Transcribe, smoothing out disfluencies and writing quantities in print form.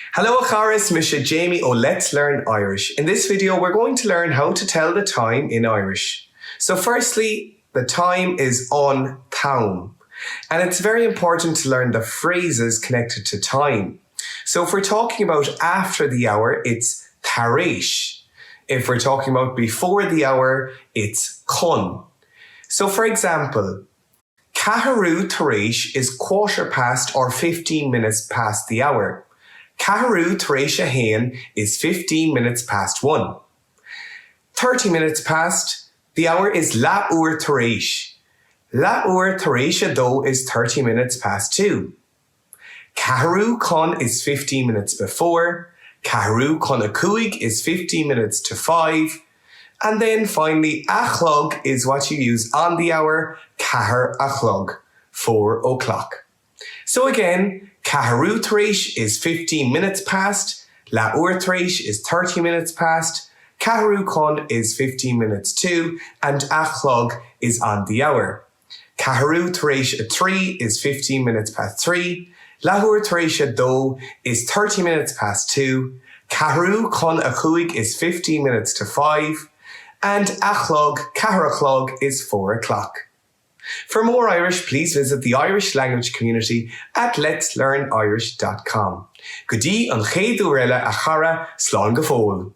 Hello Acharis, Misha Jamie o Let's Learn Irish. In this video, we're going to learn how to tell the time in Irish. So firstly, the time is on town. And it's very important to learn the phrases connected to time. So if we're talking about after the hour, it's tarish. If we're talking about before the hour, it's chun. So for example, ceathrú tarish is 15 or 15 minutes past the hour. Ceathrú tarish haon is 15 minutes past 1. 30 minutes past the hour is leathuair tarish. Leathuair tarish though is 30 minutes past 2. Ceathrú chun is 15 minutes before. Ceathrú chun cúig is 15 minutes to 5. And then finally, a chlog is what you use on the hour, ceathr a chlog, 4 o'clock. So again, ceathrú tarish is 15 minutes past, leathuair tarish is 30 minutes past, ceathrú chun is 15 minutes to, and a chlog is on the hour. Ceathrú tarish 3 is 15 minutes past 3, leathuair tarish dó is 30 minutes past 2, ceathrú chun cúig is 15 minutes to 5, and a chlog, ceathr a chlog, is 4 o'clock. For more Irish, please visit the Irish language community at letslearnirish.com. Gudí an chéadú réile a chara slán go fóil.